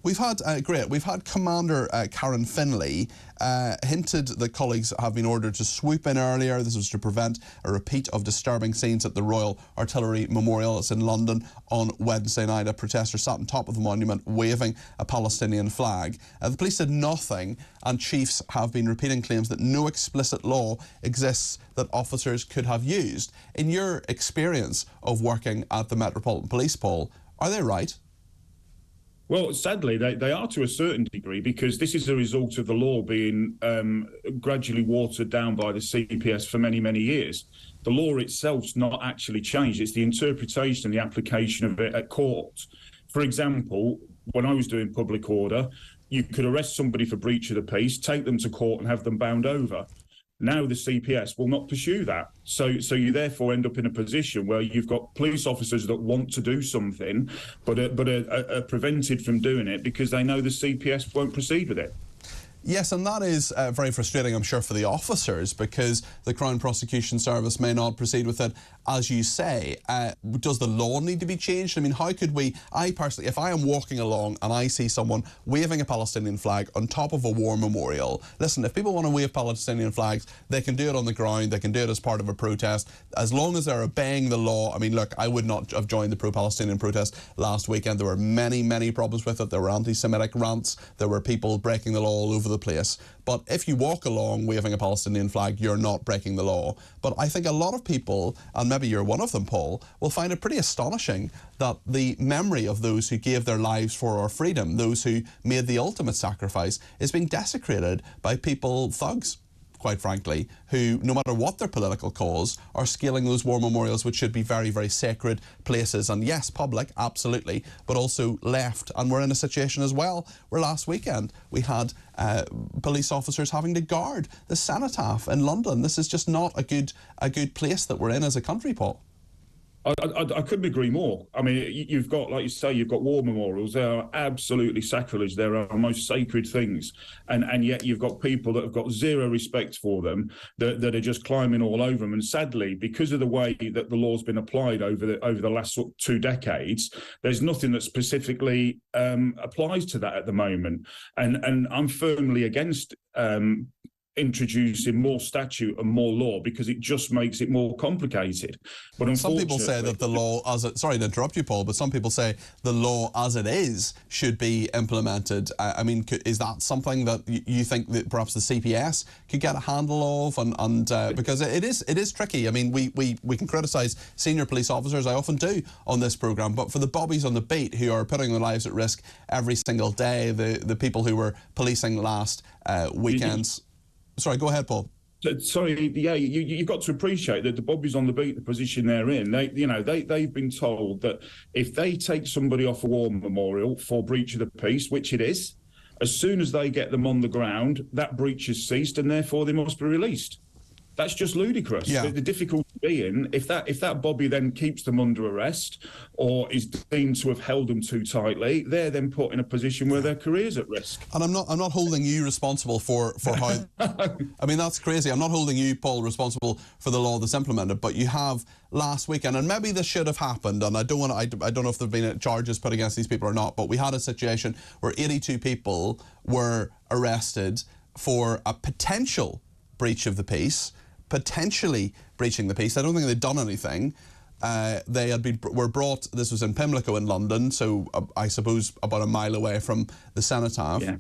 We've had Commander Karen Findlay hinted that colleagues have been ordered to swoop in earlier. This was to prevent a repeat of disturbing scenes at the Royal Artillery Memorial. It's in London on Wednesday night. A protester sat on top of the monument waving a Palestinian flag. The police did nothing, and chiefs have been repeating claims that no explicit law exists that officers could have used. In your experience of working at the Metropolitan Police, Paul, are they right? Well, sadly, they are to a certain degree, because this is a result of the law being gradually watered down by the CPS for many, many years. The law itself's not actually changed. It's the interpretation and the application of it at court. For example, when I was doing public order, you could arrest somebody for breach of the peace, take them to court and have them bound over. Now the CPS will not pursue that. So you therefore end up in a position where you've got police officers that want to do something, but are prevented from doing it because they know the CPS won't proceed with it. Yes, and that is very frustrating, I'm sure, for the officers, because the Crown Prosecution Service may not proceed with it, as you say. Does the law need to be changed? I mean, how could we... I personally, if I am walking along and I see someone waving a Palestinian flag on top of a war memorial, listen, if people want to wave Palestinian flags, they can do it on the ground, they can do it as part of a protest, as long as they're obeying the law. I mean, look, I would not have joined the pro-Palestinian protest last weekend. There were many, many problems with it. There were anti-Semitic rants, there were people breaking the law all over the place. But if you walk along waving a Palestinian flag, you're not breaking the law. But I think a lot of people, and maybe you're one of them, Paul, will find it pretty astonishing that the memory of those who gave their lives for our freedom, those who made the ultimate sacrifice, is being desecrated by people, thugs, quite frankly, who, no matter what their political cause, are scaling those war memorials, which should be very, very sacred places. And yes, public, absolutely, but also left. And we're in a situation as well where last weekend we had police officers having to guard the cenotaph in London. This is just not a good place that we're in as a country, Paul. I couldn't agree more. I mean, you've got, like you say, you've got war memorials. They are absolutely sacrilege. They're our most sacred things. And yet you've got people that have got zero respect for them, that are just climbing all over them. And sadly, because of the way that the law's been applied over the last 2 decades, there's nothing that specifically applies to that at the moment. And I'm firmly against introducing more statute and more law, because it just makes it more complicated. But some people say that the law, sorry to interrupt you, Paul, but some people say the law as it is should be implemented. I mean, is that something that you think that perhaps the CPS could get a handle of? And because it is tricky. I mean, we can criticise senior police officers, I often do on this programme, but for the bobbies on the beat who are putting their lives at risk every single day, the people who were policing last weekends. Sorry, go ahead, Paul. Sorry, yeah, you've got to appreciate that the bobbies on the beat, the position they're in, they've been told that if they take somebody off a war memorial for breach of the peace, which it is, as soon as they get them on the ground, that breach has ceased and therefore they must be released. That's just ludicrous. Yeah. The difficulty being, if that bobby then keeps them under arrest or is deemed to have held them too tightly, they're then put in a position where their career's at risk. And I'm not holding you responsible for how. I mean, that's crazy. I'm not holding you, Paul, responsible for the law that's implemented. But you have last weekend, and maybe this should have happened. And I don't know if there've been charges put against these people or not. But we had a situation where 82 people were arrested for a potential breach of the peace. Potentially breaching the peace. I don't think they'd done anything. They were brought. This was in Pimlico in London, so I suppose about a mile away from the cenotaph. Yeah.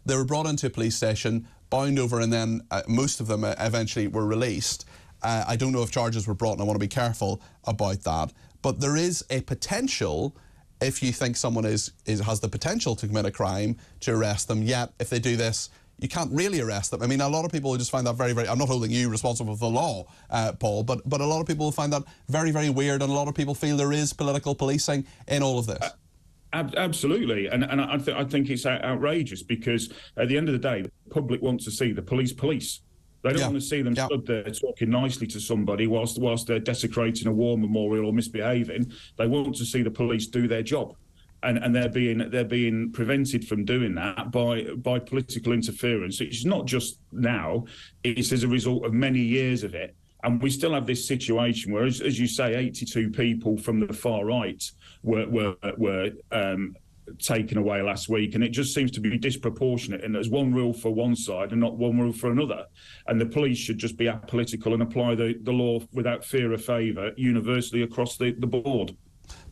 They were brought into a police station, bound over, and then most of them eventually were released. I don't know if charges were brought, and I want to be careful about that. But there is a potential, if you think someone has the potential to commit a crime, to arrest them. Yet, if they do this, you can't really arrest them. I mean, a lot of people just find that very, very... I'm not holding you responsible for the law, Paul, but a lot of people find that very, very weird, and a lot of people feel there is political policing in all of this. Absolutely, and I think it's outrageous, because at the end of the day, the public wants to see the police. They don't want to see them stood there talking nicely to somebody whilst they're desecrating a war memorial or misbehaving. They want to see the police do their job. And they're being prevented from doing that by political interference. It's not just now; it's as a result of many years of it. And we still have this situation where, as you say, 82 people from the far right were taken away last week, and it just seems to be disproportionate. And there's one rule for one side and not one rule for another. And the police should just be apolitical and apply the law without fear or favour universally across the board.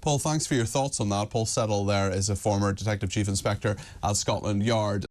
Paul, thanks for your thoughts on that. Paul Settle there is a former Detective Chief Inspector at Scotland Yard.